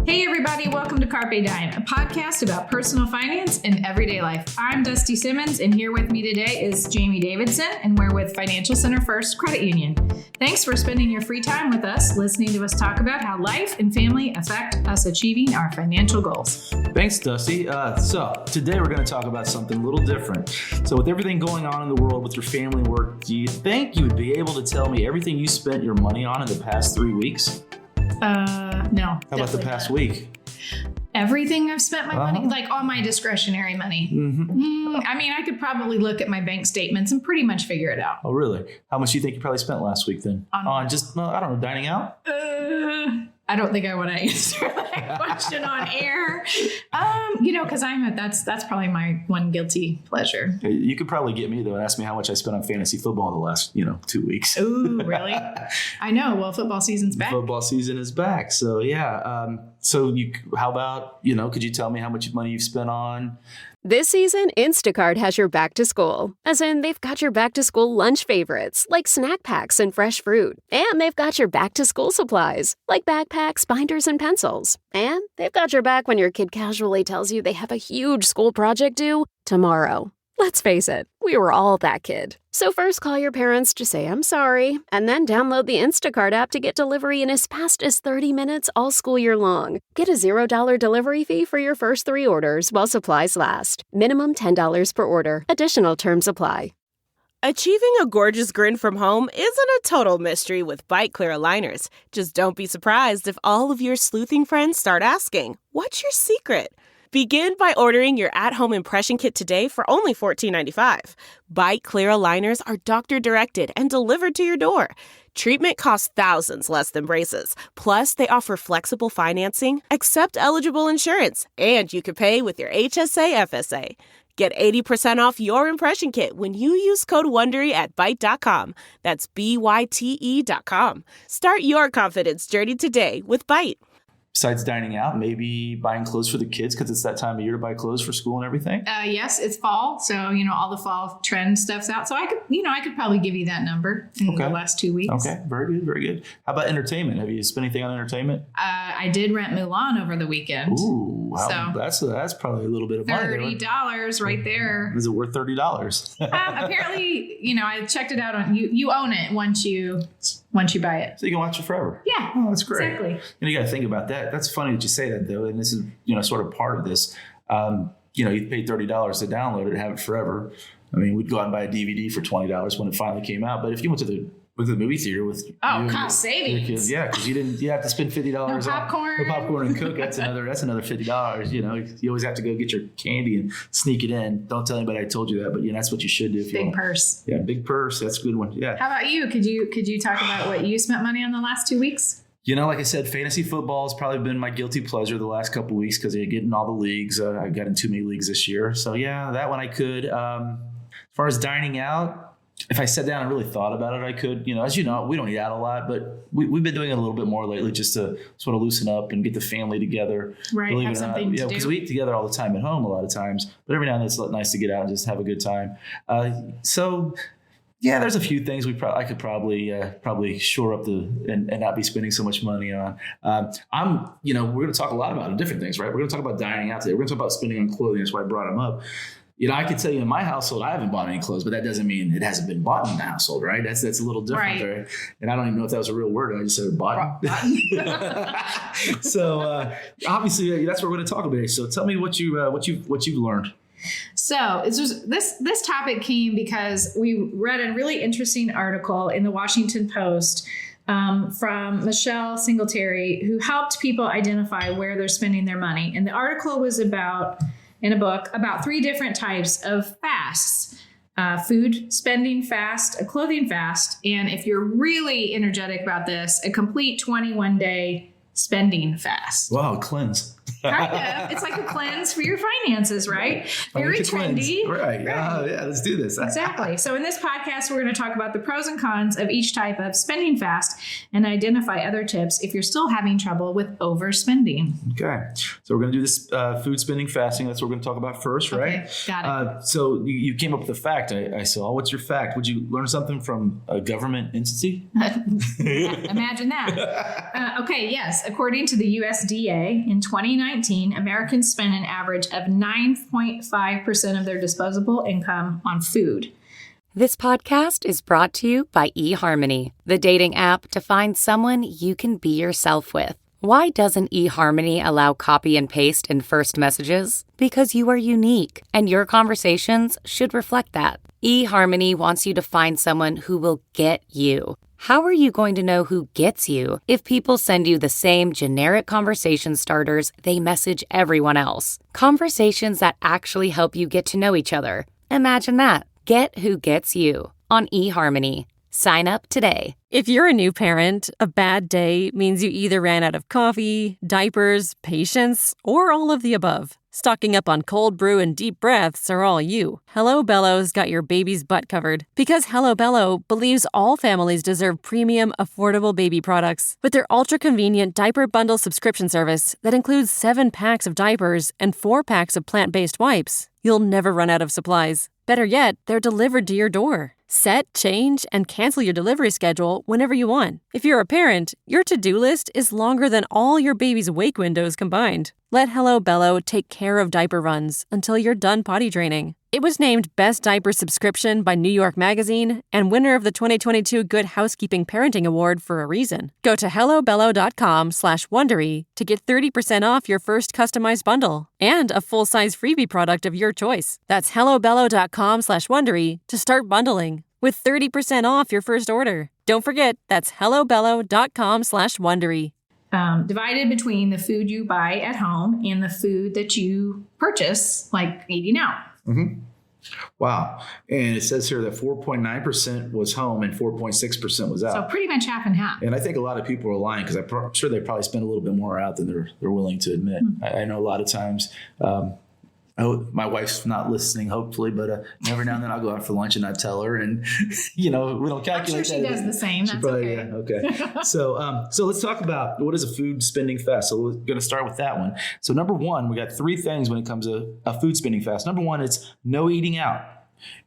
Hey everybody, welcome to Carpe Dime, a podcast about personal finance and everyday life. I'm Dusty Simmons, and here with me today is Jamie Davidson, and we're with Financial Center First Credit Union. Thanks for spending your free time with us, listening to us talk about how life and family affect us achieving our financial goals. Thanks, Dusty. So today we're going to talk about something a little different. So with everything going on in the world with your family and work, do you think you would be able to tell me everything you spent your money on in the past 3 weeks? No. How about the past week? Everything I've spent my money, like all my discretionary money. I mean, I could probably look at my bank statements and pretty much figure it out. Oh, really? How much do you think you probably spent last week then? On just, I don't know, dining out? I don't think I want to answer that question on air. Because that's probably my one guilty pleasure. You could probably get me though and ask me how much I spent on fantasy football the last, 2 weeks. Ooh, really? I know. Well, football season's back. Football season is back. So yeah. How about, could you tell me how much money you've spent on? This season, Instacart has your back to school. As in, they've got your back to school lunch favorites, like snack packs and fresh fruit. And they've got your back to school supplies, like backpacks, binders, and pencils. And they've got your back when your kid casually tells you they have a huge school project due tomorrow. Let's face it, we were all that kid. So first call your parents to say I'm sorry, and then download the Instacart app to get delivery in as fast as 30 minutes all school year long. Get a $0 delivery fee for your first 3 orders while supplies last. Minimum $10 per order. Additional terms apply. Achieving a gorgeous grin from home isn't a total mystery with Byte Clear aligners. Just don't be surprised if all of your sleuthing friends start asking, "What's your secret?" Begin by ordering your at-home impression kit today for only $14.95. Byte Clear aligners are doctor-directed and delivered to your door. Treatment costs thousands less than braces. Plus, they offer flexible financing, accept eligible insurance, and you can pay with your HSA FSA. Get 80% off your impression kit when you use code WONDERY at Byte.com. That's BYTE.com. Start your confidence journey today with Byte. Besides dining out, maybe buying clothes for the kids because it's that time of year to buy clothes for school and everything? Yes, it's fall. So, all the fall trend stuff's out. So I could probably give you that number in the last 2 weeks. Okay, very good, very good. How about entertainment? Have you spent anything on entertainment? I did rent Mulan over the weekend. Ooh, wow. So that's probably a little bit of money. $30 right there. Is it worth $30? Apparently, I checked it out on you own it once you buy it. So you can watch it forever. Yeah. Oh, that's great. Exactly. You got to think about that. That's funny that you say that though. And this is, sort of part of this. You paid $30 to download it and have it forever. I mean, we'd go out and buy a DVD for $20 when it finally came out. But if you went to the movie theater with cost savings. Kids, yeah, because you have to spend $50 no popcorn. on popcorn and Coke. That's another $50. You always have to go get your candy and sneak it in. Don't tell anybody I told you that, but that's what you should do. If big purse. Yeah, big purse. That's a good one. Yeah. How about you? Could you talk about what you spent money on the last 2 weeks? Like I said, fantasy football has probably been my guilty pleasure the last couple of weeks because I get in all the leagues. I got in too many leagues this year. So yeah, that one I could. As far as dining out, if I sat down and really thought about it, I could. As you know, we don't eat out a lot, but we've been doing it a little bit more lately just to sort of loosen up and get the family together. Right, have something to do. Because we eat together all the time at home a lot of times, but every now and then it's nice to get out and just have a good time. Yeah, there's a few things I could probably shore up and not be spending so much money on. We're going to talk a lot about different things, right? We're going to talk about dining out today. We're going to talk about spending on clothing. That's why I brought them up. I could tell you in my household, I haven't bought any clothes, but that doesn't mean it hasn't been bought in the household, right? That's a little different, right? And I don't even know if that was a real word. I just said bought. So obviously, that's what we're going to talk about today. So tell me what you've learned. So it's just, this topic came because we read a really interesting article in the Washington Post from Michelle Singletary, who helped people identify where they're spending their money. And the article was in a book about 3 different types of fasts. Food spending fast, a clothing fast, and if you're really energetic about this, a complete 21-day spending fast. Wow, cleanse. Kind of. It's like a cleanse for your finances, right? Very trendy. Right. Yeah, let's do this. Exactly. So in this podcast, we're going to talk about the pros and cons of each type of spending fast and identify other tips if you're still having trouble with overspending. Okay. So we're going to do this food spending fasting. That's what we're going to talk about first, right? Okay, got it. So you came up with a fact I saw. What's your fact? Would you learn something from a government entity? Imagine that. Okay, yes. According to the USDA, in 2019, Americans spent an average of 9.5% of their disposable income on food. This podcast is brought to you by eHarmony, the dating app to find someone you can be yourself with. Why doesn't eHarmony allow copy and paste in first messages? Because you are unique, and your conversations should reflect that. eHarmony wants you to find someone who will get you. How are you going to know who gets you if people send you the same generic conversation starters they message everyone else? Conversations that actually help you get to know each other. Imagine that. Get who gets you on eHarmony. Sign up today. If you're a new parent, a bad day means you either ran out of coffee, diapers, patience, or all of the above. Stocking up on cold brew and deep breaths are all you. Hello Bello's got your baby's butt covered. Because Hello Bello believes all families deserve premium, affordable baby products. With their ultra-convenient diaper bundle subscription service that includes 7 packs of diapers and 4 packs of plant-based wipes, you'll never run out of supplies. Better yet, they're delivered to your door. Set, change, and cancel your delivery schedule whenever you want. If you're a parent, your to-do list is longer than all your baby's wake windows combined. Let Hello Bello take care of diaper runs until you're done potty training. It was named Best Diaper Subscription by New York Magazine and winner of the 2022 Good Housekeeping Parenting Award for a reason. Go to hellobello.com/Wondery to get 30% off your first customized bundle and a full-size freebie product of your choice. That's hellobello.com/Wondery to start bundling with 30% off your first order. Don't forget, that's hellobello.com/Wondery. Divided between the food you buy at home and the food that you purchase, like eating out. Mm-hmm. Wow. And it says here that 4.9% was home and 4.6% was out. So pretty much half and half. And I think a lot of people are lying because I'm sure they probably spend a little bit more out than they're willing to admit. Mm-hmm. I know a lot of times, my wife's not listening, hopefully, but every now and then I'll go out for lunch and I tell her, and we don't calculate. I'm sure she does the same. That's probably, okay. Yeah, okay. So let's talk about what is a food spending fast. So we're going to start with that one. So number one, we got 3 things when it comes to a food spending fast. Number one, it's no eating out.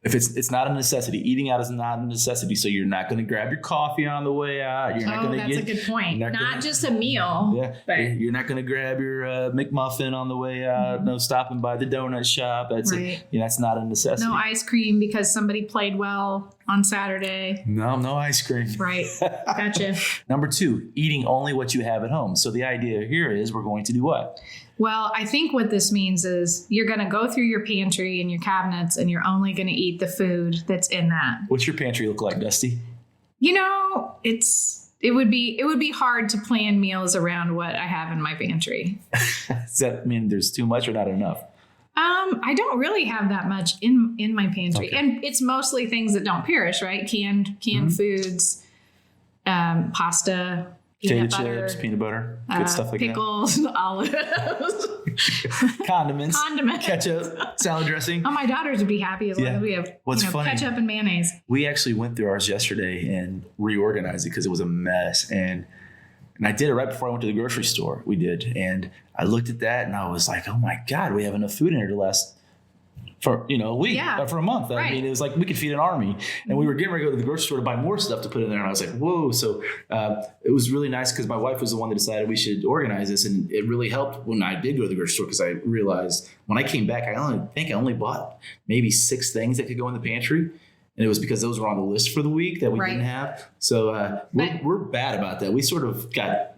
If it's not a necessity, eating out is not a necessity. So you're not going to grab your coffee on the way out. You're not going to that's a good point. Not just a meal. Yeah, but you're not going to grab your McMuffin on the way out. Mm-hmm. No stopping by the donut shop. That's right. That's not a necessity. No ice cream because somebody played well on Saturday. No ice cream. Right. Gotcha. Number 2, eating only what you have at home. So the idea here is we're going to do what? Well, I think what this means is you're going to go through your pantry and your cabinets and you're only going to eat the food that's in that. What's your pantry look like, Dusty? It would be hard to plan meals around what I have in my pantry. Does that mean there's too much or not enough? I don't really have that much in my pantry. Okay. And it's mostly things that don't perish, right? Canned mm-hmm. foods, pasta, peanut butter, good stuff like pickles, that. Olives, condiments, condiments, ketchup, salad dressing. Oh, my daughters would be happy as long as we have ketchup and mayonnaise. We actually went through ours yesterday and reorganized it because it was a mess. And I did it right before I went to the grocery store. We did. And I looked at that and I was like, oh my God, we have enough food in here to last for a week, for a month. Right. I mean, it was like we could feed an army. And we were getting ready to go to the grocery store to buy more stuff to put in there. And I was like, whoa. So it was really nice because my wife was the one that decided we should organize this. And it really helped when I did go to the grocery store because I realized when I came back, I only bought maybe 6 things that could go in the pantry. And it was because those were on the list for the week that we didn't have. So we're bad about that. We sort of got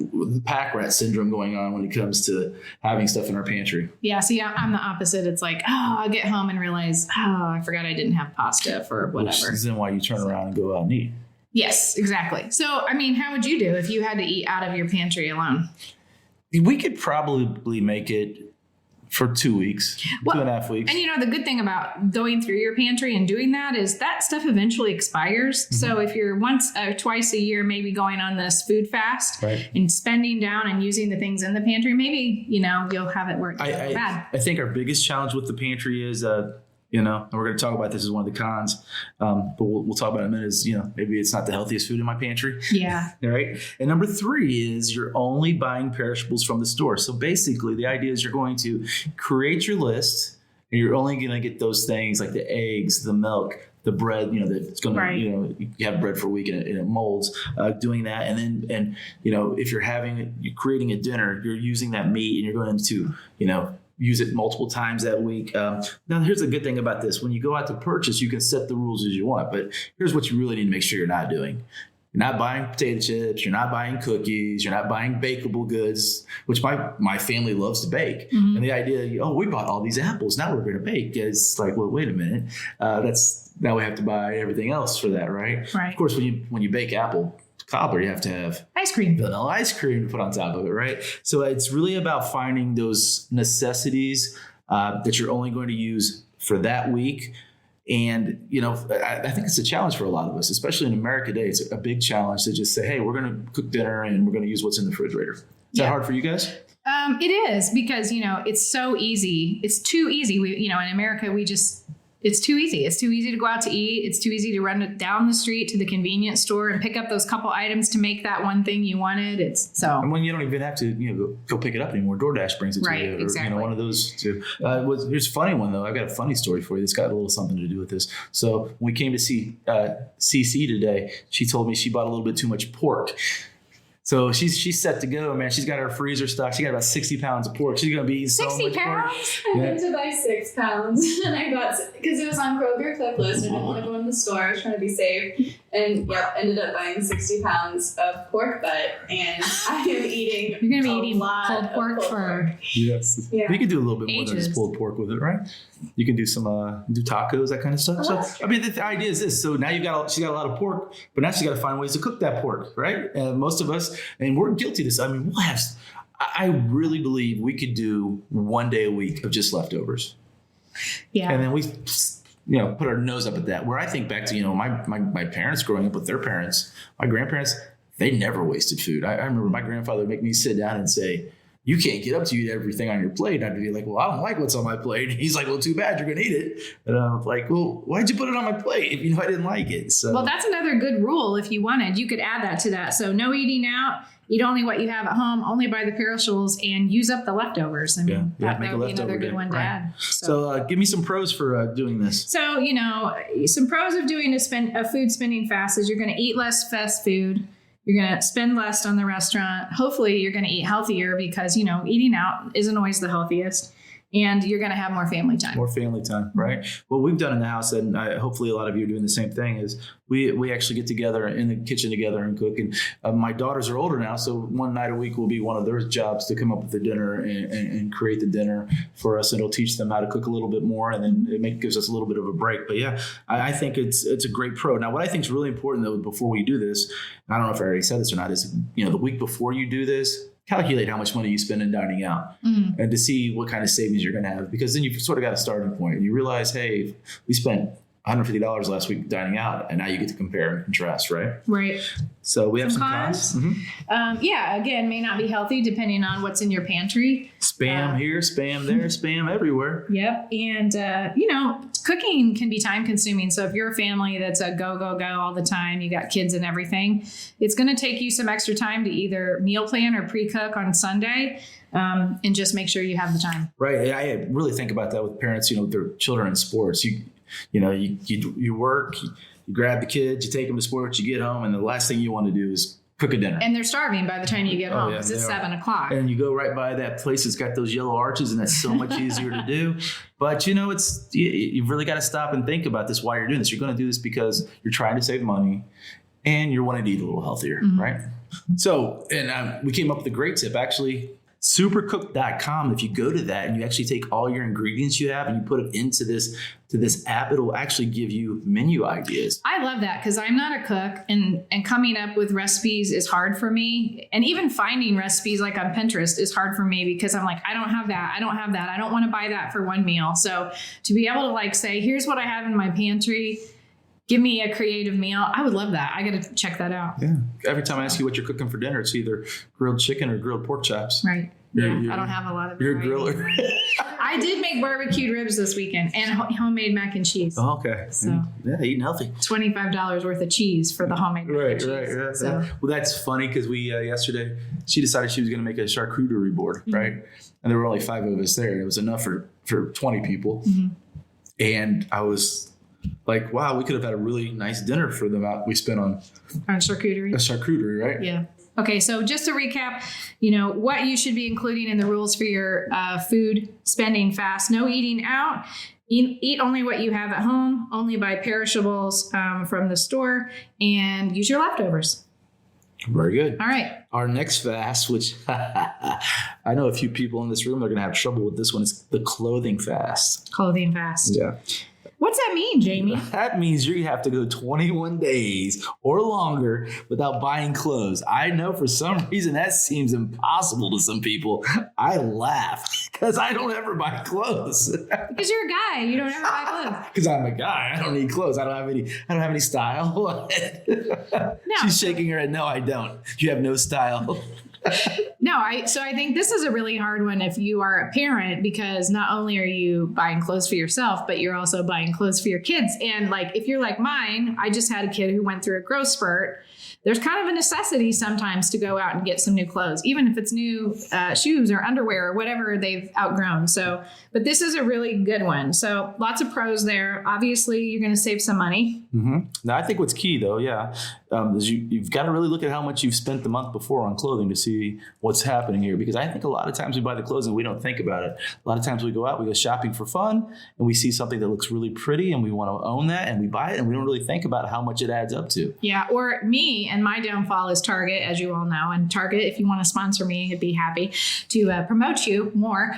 pack rat syndrome going on when it comes to having stuff in our pantry. Yeah, see, I'm the opposite. It's like, I'll get home and realize, I forgot I didn't have pasta for whatever. Which is then why you turn around and go out and eat. Yes, exactly. So, I mean, how would you do if you had to eat out of your pantry alone? We could probably make it for 2 weeks, Well, 2.5 weeks. And the good thing about going through your pantry and doing that is that stuff eventually expires. Mm-hmm. So if you're once or twice a year, maybe going on this food fast Right. and spending down and using the things in the pantry, maybe, you'll have it work bad. I think our biggest challenge with the pantry is, and we're going to talk about this as one of the cons, but we'll talk about it in a minute, is, maybe it's not the healthiest food in my pantry. Yeah. All right. And number 3 is you're only buying perishables from the store. So basically the idea is you're going to create your list and you're only going to get those things like the eggs, the milk, the bread, that's going to, Right. you have bread for a week and it molds, doing that. And if you're creating a dinner, you're using that meat and you're going to, use it multiple times that week. Now, here's the good thing about this. When you go out to purchase, you can set the rules as you want, but here's what you really need to make sure you're not doing. You're not buying potato chips. You're not buying cookies. You're not buying bakeable goods, which my family loves to bake. Mm-hmm. And the idea, we bought all these apples. Now we're going to bake. It's like, well, wait a minute. Now we have to buy everything else for that, right? Right. Of course, when you bake apple cobbler, you have to have Ice cream. vanilla ice cream to put on top of it, right? So it's really about finding those necessities that you're only going to use for that week. And, I think it's a challenge for a lot of us, especially in America today. It's a big challenge to just say, hey, we're going to cook dinner and we're going to use what's in the refrigerator. Is that hard for you guys? It is because, it's so easy. It's too easy. In America, it's too easy. It's too easy to go out to eat. It's too easy to run down the street to the convenience store and pick up those couple items to make that one thing you wanted. And when you don't even have to, go pick it up anymore. DoorDash brings it to you. Or, exactly. One of those two. Here's a funny one though. I've got a funny story for you. It's got a little something to do with this. So when we came to see CC today, she told me she bought a little bit too much pork. So she's set to go, man. She's got her freezer stocked. She got about 60 pounds of pork. She's going to be eating so 60 much pounds? pork. I went to buy 6 pounds and I got, because it was on Kroger Clipless and I didn't want to go in the store. I was trying to be safe. And ended up buying 60 pounds of pork butt. And I am eating you're going to be eating lot pulled of pork pulled for Yes. Yeah. You can do a little bit more than Ages. just pulled pork with it, right? You can do some do tacos, that kind of stuff. Oh, that's So I mean, the idea is this. So now she's got a lot of pork, but now she's got to find ways to cook that pork, right? And most of us, and we're guilty of this. I mean, I really believe we could do one day a week of just leftovers. Yeah. And then we put our nose up at that. Where I think back to, my parents growing up with their parents, my grandparents, they never wasted food. I remember my grandfather would make me sit down and say, you can't get up to eat everything on your plate. And I'd be like, well, I don't like what's on my plate. And he's like, well, too bad, you're going to eat it. And I'm like, well, why'd you put it on my plate if you know I didn't like it? So, Well, that's another good rule. If you wanted, you could add that to that. So no eating out. Eat only what you have at home. Only buy the perishables and use up the leftovers. I mean, Yeah, that make a would be another leftover good day, one to right. add. So give me some pros for doing this. So, some pros of doing a food spending fast is you're going to eat less fast food. You're going to spend less on the restaurant. Hopefully you're going to eat healthier because, eating out isn't always the healthiest. And you're going to have more family time. More family time, right? What we've done in the house, and hopefully a lot of you are doing the same thing, is we actually get together in the kitchen together and cook. And my daughters are older now, so one night a week will be one of their jobs to come up with the dinner and create the dinner for us. And it'll teach them how to cook a little bit more, and then gives us a little bit of a break. But yeah, I think it's a great pro. Now, what I think is really important though, before we do this, I don't know if I already said this or not, is the week before you do this, calculate how much money you spend in dining out and to see what kind of savings you're going to have, because then you've sort of got a starting point and you realize, hey, we spent $150 last week dining out, and now you get to compare and contrast, right? Right. So we have some cons. cons. Again, may not be healthy depending on what's in your pantry. Spam here, spam there, spam everywhere. Yep. And, cooking can be time consuming. So if you're a family that's a go all the time, you got kids and everything, it's going to take you some extra time to either meal plan or pre-cook on Sunday. And just make sure you have the time. Right. I really think about that with parents, their children in sports. You work, you grab the kids, you take them to sports, you get home, and the last thing you want to do is cook a dinner. And they're starving by the time you get home because it's 7 o'clock. And you go right by that place that's got those yellow arches, and that's so much easier to do. But you've really got to stop and think about this while you're doing this. You're going to do this because you're trying to save money and you're wanting to eat a little healthier, right? So, and we came up with a great tip. Actually, Supercook.com, if you go to that and you actually take all your ingredients you have and you put it into this app, it'll actually give you menu ideas. I love that because I'm not a cook, and coming up with recipes is hard for me. And even finding recipes like on Pinterest is hard for me because I'm like, I don't have that. I don't have that. I don't want to buy that for one meal. So to be able to like say, here's what I have in my pantry, give me a creative meal. I would love that. I got to check that out. Yeah. Every time I ask you what you're cooking for dinner, it's either grilled chicken or grilled pork chops. Right. I don't have a lot of. You're a griller. I did make barbecued ribs this weekend and homemade mac and cheese. Oh, okay. So yeah, eating healthy. $25 worth of cheese for the homemade mac and cheese. Right. So. Well, that's funny because we yesterday she decided she was going to make a charcuterie board, right? And there were only 5 of us there. It was enough for 20 people, and I was like, wow, we could have had a really nice dinner for the amount we spent on charcuterie. A charcuterie, right? Yeah. Okay, so just to recap, what you should be including in the rules for your food spending fast. No eating out. Eat only what you have at home. Only buy perishables from the store, and use your leftovers. Very good. All right. Our next fast, which I know a few people in this room are going to have trouble with this one, is the clothing fast. Clothing fast. Yeah. What's that mean, Jamie? That means you have to go 21 days or longer without buying clothes. I know for some reason that seems impossible to some people. I laugh because I don't ever buy clothes. Because you're a guy, you don't ever buy clothes. Because I'm a guy, I don't need clothes. I don't have any style. No. She's shaking her head. No, I don't. You have no style. No, so I think this is a really hard one if you are a parent, because not only are you buying clothes for yourself, but you're also buying clothes for your kids. And like, if you're like mine, I just had a kid who went through a growth spurt. There's kind of a necessity sometimes to go out and get some new clothes, even if it's new shoes or underwear or whatever they've outgrown. So, but this is a really good one. So lots of pros there. Obviously, you're going to save some money. Mm-hmm. Now, I think what's key, though, is you've got to really look at how much you've spent the month before on clothing to see what's happening here. Because I think a lot of times we buy the clothes and we don't think about it. A lot of times we go out, we go shopping for fun, and we see something that looks really pretty, and we want to own that, and we buy it, and we don't really think about how much it adds up to. Yeah, or me, and my downfall is Target, as you all know. And Target, if you want to sponsor me, I'd be happy to promote you more.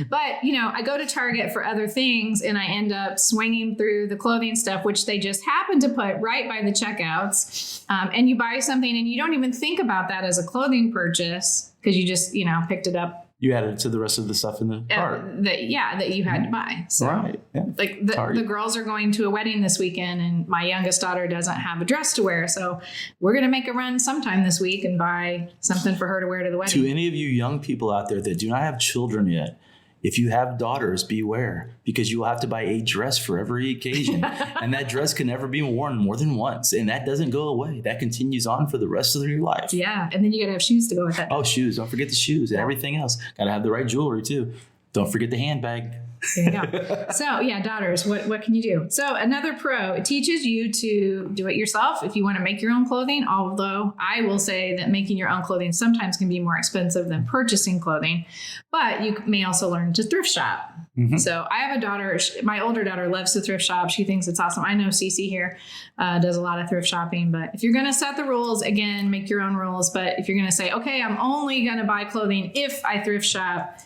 But, I go to Target for other things, and I end up swinging through the clothing stuff, which they just happen to put right by the checkouts. And you buy something, and you don't even think about that as a clothing purchase because you just, picked it up. You added it to the rest of the stuff in the cart. That you had to buy. So, right. Yeah. Like the girls are going to a wedding this weekend, and my youngest daughter doesn't have a dress to wear. So we're going to make a run sometime this week and buy something for her to wear to the wedding. To any of you young people out there that do not have children yet, if you have daughters, beware, because you will have to buy a dress for every occasion. And that dress can never be worn more than once. And that doesn't go away. That continues on for the rest of your life. Yeah. And then you got to have shoes to go with it. Oh, shoes. Don't forget the shoes and everything else. Got to have the right jewelry, too. Don't forget the handbag. There you go. So yeah, daughters, what can you do? So another pro, it teaches you to do it yourself if you want to make your own clothing. Although I will say that making your own clothing sometimes can be more expensive than purchasing clothing, but you may also learn to thrift shop. Mm-hmm. So I have a daughter, my older daughter loves to thrift shop. She thinks it's awesome. I know Cece here does a lot of thrift shopping, but if you're going to set the rules, again, make your own rules. But if you're going to say, okay, I'm only going to buy clothing if I thrift shop,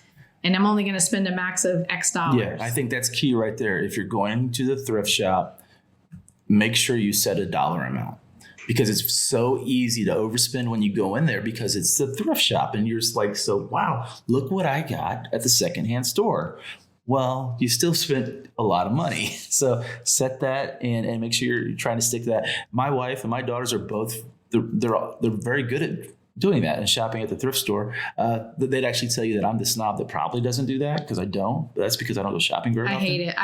and I'm only going to spend a max of X dollars. Yeah, I think that's key right there. If you're going to the thrift shop, make sure you set a dollar amount, because it's so easy to overspend when you go in there because it's the thrift shop and you're just like, so wow, look what I got at the secondhand store. Well, you still spent a lot of money. So set that and make sure you're trying to stick to that. My wife and my daughters are both, they're very good at doing that and shopping at the thrift store. They'd actually tell you that I'm the snob that probably doesn't do that because I don't. But that's because I don't go shopping very often. I hate it.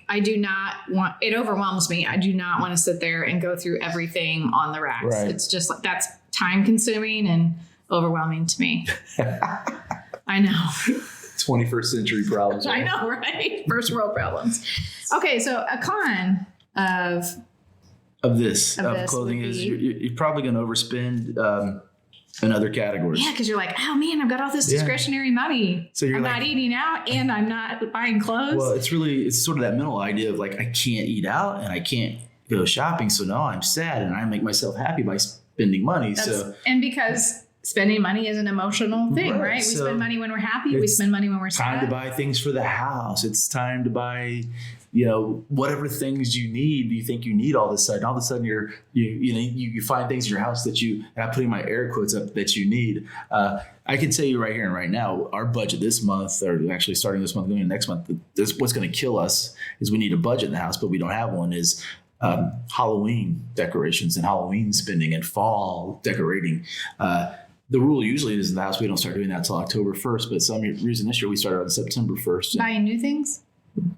I do not want, it overwhelms me. I do not want to sit there and go through everything on the racks. Right. It's just like, that's time consuming and overwhelming to me. I know. 21st century problems. Right? I know, right? First world problems. Okay, so a con of clothing is you're probably going to overspend in other categories. Yeah, because you're like, oh man, I've got all this discretionary money. So I'm not eating out and I'm not buying clothes. Well, it's sort of that mental idea of like, I can't eat out and I can't go shopping. So now I'm sad and I make myself happy by spending money. And because spending money is an emotional thing, right? We So spend money when we're happy. We it's spend money when we're time to sad. buy things for the house. It's time to buy, whatever things you need. You think you need all of a sudden you find things in your house that and I'm putting my air quotes up, that you need. I can tell you right here and right now, our budget this month, or actually starting this month, going into next month, what's going to kill us is we need a budget in the house, but we don't have one, is Halloween decorations and Halloween spending and fall decorating. The rule usually is in the house we don't start doing that until October 1st, but some reason this year we started on September 1st. Buying new things.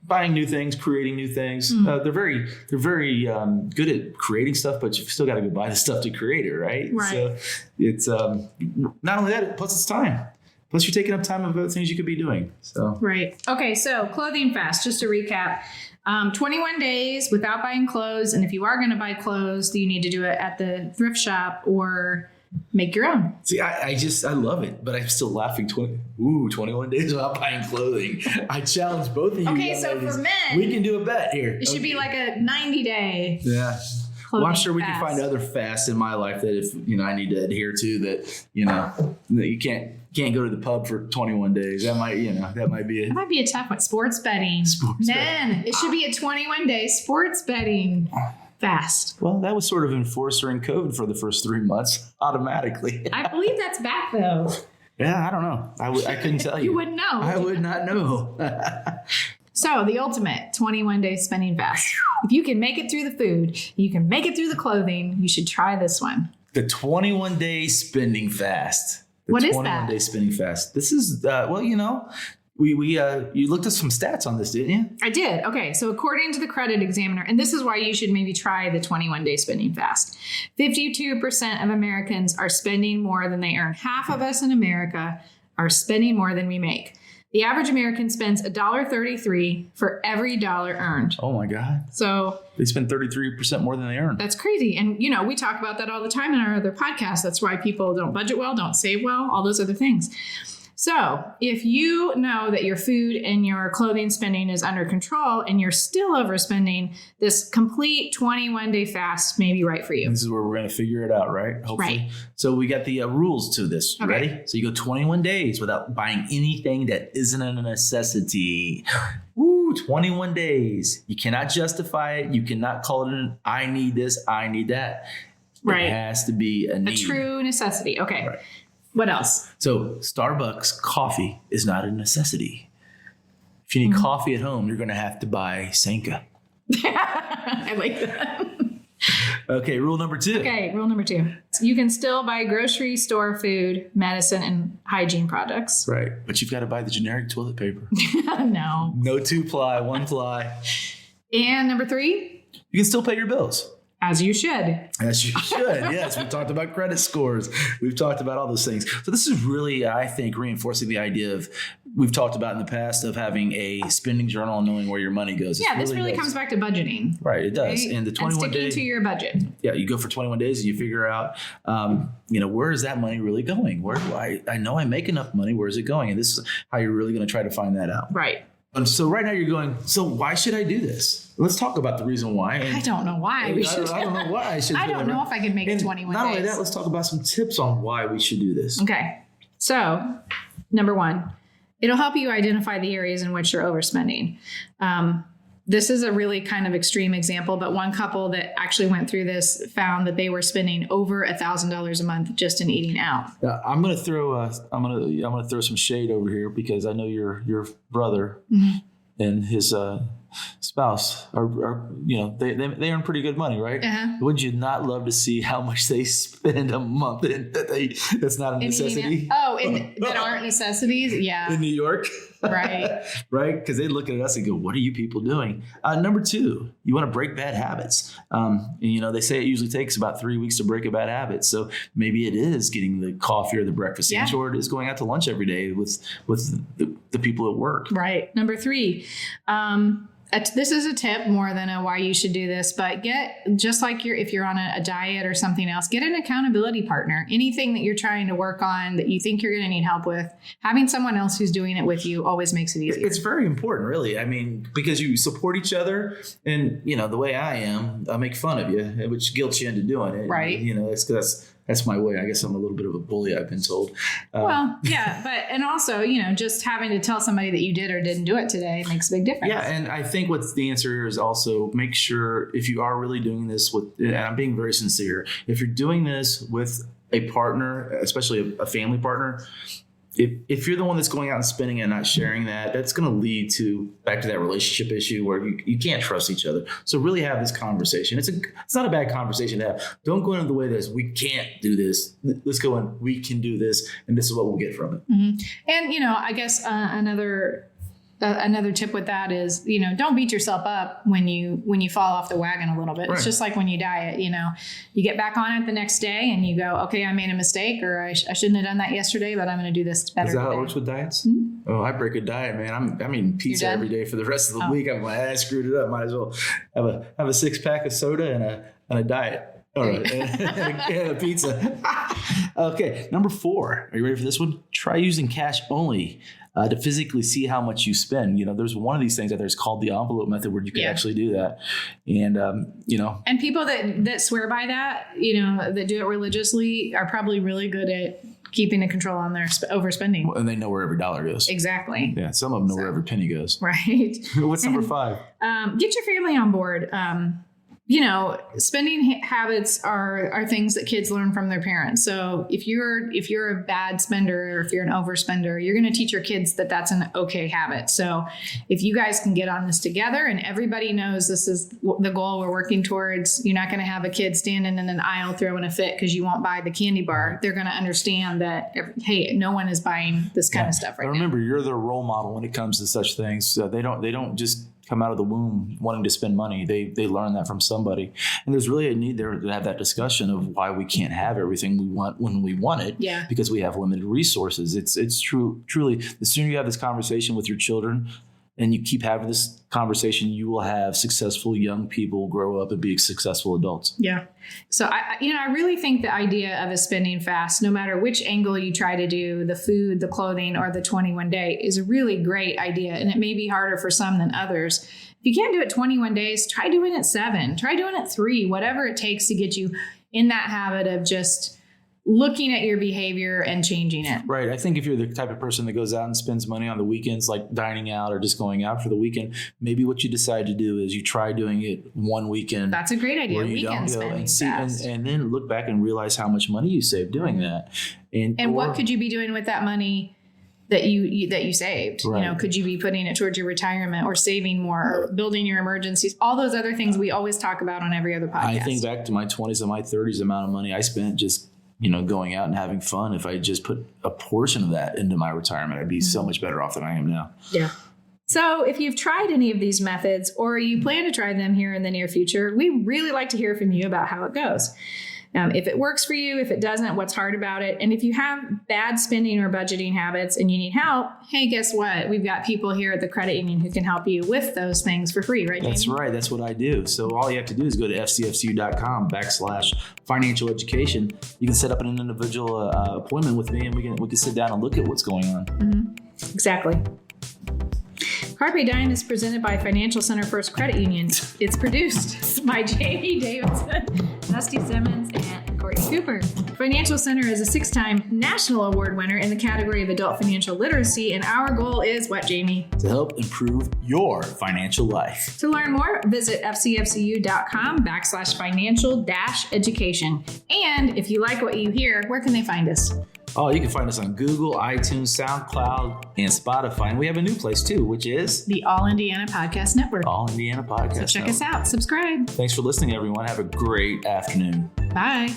Buying new things, creating new things. They're very good at creating stuff, but you've still got to go buy the stuff to create it, right? Right. So it's not only that, plus it's time. Plus you're taking up time of other things you could be doing. So Right. Okay. So clothing fast, just to recap, 21 days without buying clothes. And if you are going to buy clothes, you need to do it at the thrift shop or make your own. see, I love it, but I'm still laughing. 21 days without buying clothing. I challenge both of you. Okay, young so ladies. for men, we can do a bet here. it should be like a 90-day. Yeah. Well, I'm sure we can fast. find other fasts in my life that if I need to adhere to, that that you can't go to the pub for 21 days. That might be it. That might be a tough one. Sports betting. Sports Men, it should be a 21-day sports betting fast. Well, that was sort of enforced during COVID for the first 3 months automatically. I believe that's back though. Yeah, I don't know. I couldn't tell you. You wouldn't know. I would not know. So the ultimate 21-day spending fast. If you can make it through the food, you can make it through the clothing, you should try this one. The 21-day spending fast. What is 21-day that? spending fast. This is you looked at some stats on this, didn't you? I did. Okay. So according to the Credit Examiner, and this is why you should maybe try the 21-day spending fast, 52% of Americans are spending more than they earn. Half of us in America are spending more than we make. The average American spends $1.33 for every dollar earned. Oh my God. So They spend 33% more than they earn. that's crazy. And, we talk about that all the time in our other podcasts. That's why people don't budget well, don't save well, all those other things. So if you know that your food and your clothing spending is under control and you're still overspending, this complete 21-day fast may be right for you. This is where we're going to figure it out, right? Hopefully. Right. So we got the rules to this. Okay. Ready? So you go 21 days without buying anything that isn't a necessity. Woo, 21 days. You cannot justify it. You cannot call it an I need this, I need that. Right. It has to be a need. A true necessity. Okay. Right. What else? So Starbucks coffee is not a necessity. If you need coffee at home, you're going to have to buy Sanka. I like that. Okay, rule number 2. Okay, rule number 2. You can still buy grocery store food, medicine, and hygiene products. Right, but you've got to buy the generic toilet paper. No. No 2-ply, 1-ply. And number 3, You can still pay your bills. as you should. As you should. Yes, we've talked about credit scores. We've talked about all those things. So this is really, I think, reinforcing the idea of, we've talked about in the past, of having a spending journal and knowing where your money goes. Yeah, this really comes back to budgeting. Right, it does. Right? And the 21 sticking days. to your budget. Yeah, you go for 21 days and you figure out, where is that money really going? Where do I know I make enough money. Where is it going? And this is how you're really going to try to find that out. Right. And so right now you're going, so why should I do this? Let's talk about the reason why. And I don't know why we should. I don't know why I should. I do don't it. know if I could make it And 21 not days. only that, let's talk about some tips on why we should do this. Okay. So, number 1, it'll help you identify the areas in which you're overspending. This is a really kind of extreme example, but one couple that actually went through this found that they were spending over $1,000 a month just in eating out. I'm gonna throw some shade over here because I know your brother and his spouse are they earn pretty good money, right? Uh-huh. Wouldn't you not love to see how much they spend a month and that's not a necessity? That aren't necessities? Yeah. In New York. Right. Right? Because they look at us and go, what are you people doing? Number 2, you want to break bad habits. They say it usually takes about 3 weeks to break a bad habit. So maybe it is getting the coffee or the breakfast sandwich, or it is going out to lunch every day with the people at work. Right. Number 3, this is a tip more than a why you should do this, but just like if you're on a diet or something else, get an accountability partner. Anything that you're trying to work on that you think you're going to need help with, having someone else who's doing it with you always makes it easier. It's very important, really. I mean, because you support each other, and the way I am, I make fun of you, which guilts you into doing it. Right. It's because that's my way. I guess I'm a little bit of a bully, I've been told. Well, yeah, but and also, just having to tell somebody that you did or didn't do it today makes a big difference. Yeah, and I think what's the answer here is also make sure if you are really doing this with, and I'm being very sincere, if you're doing this with a partner, especially a family partner, if you're the one that's going out and spending and not sharing that, that's going to lead back to that relationship issue where you can't trust each other. So really have this conversation. It's not a bad conversation to have. Don't go into the way that we can't do this. Let's go in, we can do this, and this is what we'll get from it. Mm-hmm. And, I guess another tip with that is, don't beat yourself up when you fall off the wagon a little bit. Right. It's just like when you diet, you get back on it the next day and you go, okay, I made a mistake, or I shouldn't have done that yesterday, but I'm going to do this better. Is that how today. it works with diets? Mm-hmm. Oh, I break a diet, man. I'm eating pizza every day for the rest of the week. I'm like, I screwed it up. Might as well have a 6-pack of soda and a diet. All right. and a pizza. Okay. Number 4. Are you ready for this one? Try using cash only to physically see how much you spend. There's one of these things out there. It's called the envelope method where you can actually do that. And, And people that swear by that, that do it religiously are probably really good at keeping a control on their overspending. And they know where every dollar goes. Exactly. Yeah. Some of them know where every penny goes. Right. What's number 5? Get your family on board. Spending habits are things that kids learn from their parents. So if you're a bad spender, or if you're an overspender, you're going to teach your kids that that's an okay habit. So if you guys can get on this together and everybody knows this is the goal we're working towards, you're not going to have a kid standing in an aisle throwing a fit because you won't buy the candy bar. They're going to understand that, hey, no one is buying this kind of stuff right now. Remember, you're their role model when it comes to such things. So they don't just come out of the womb wanting to spend money. They learn that from somebody. And there's really a need there to have that discussion of why we can't have everything we want when we want it, because we have limited resources. It's truly, the sooner you have this conversation with your children and you keep having this conversation, you will have successful young people grow up and be successful adults. Yeah. So I really think the idea of a spending fast, no matter which angle you try to do, the food, the clothing, or the 21 day, is a really great idea. And it may be harder for some than others. If you can't do it 21 days, try doing it 7, try doing it 3, whatever it takes to get you in that habit of just looking at your behavior and changing it. Right. I think if you're the type of person that goes out and spends money on the weekends, like dining out or just going out for the weekend, maybe what you decide to do is you try doing it one weekend. That's a great idea. Weekend spending and then look back and realize how much money you saved doing that. And what could you be doing with that money that you saved? Right. Could you be putting it towards your retirement or saving more or building your emergencies? All those other things we always talk about on every other podcast. I think back to my 20s and my 30s, the amount of money I spent just going out and having fun. If I just put a portion of that into my retirement, I'd be so much better off than I am now. Yeah. So if you've tried any of these methods or you plan to try them here in the near future, we really like to hear from you about how it goes. If it works for you, if it doesn't, what's hard about it. And if you have bad spending or budgeting habits and you need help, hey, guess what? We've got people here at the credit union who can help you with those things for free, right, Jamie? That's right. That's what I do. So all you have to do is go to fcfcu.com/financial education. You can set up an individual appointment with me and we can sit down and look at what's going on. Mm-hmm. Exactly. Carpe Diem is presented by Financial Center First Credit Union. It's produced by Jamie Davidson, Dusty Simmons, and Courtney Cooper. Financial Center is a 6-time national award winner in the category of adult financial literacy, and our goal is what, Jamie? To help improve your financial life. To learn more, visit fcfcu.com/financial-education. And if you like what you hear, where can they find us? Oh, you can find us on Google, iTunes, SoundCloud, and Spotify. And we have a new place too, which is the All Indiana Podcast Network. All Indiana Podcast Network. So check us out. Subscribe. Thanks for listening, everyone. Have a great afternoon. Bye.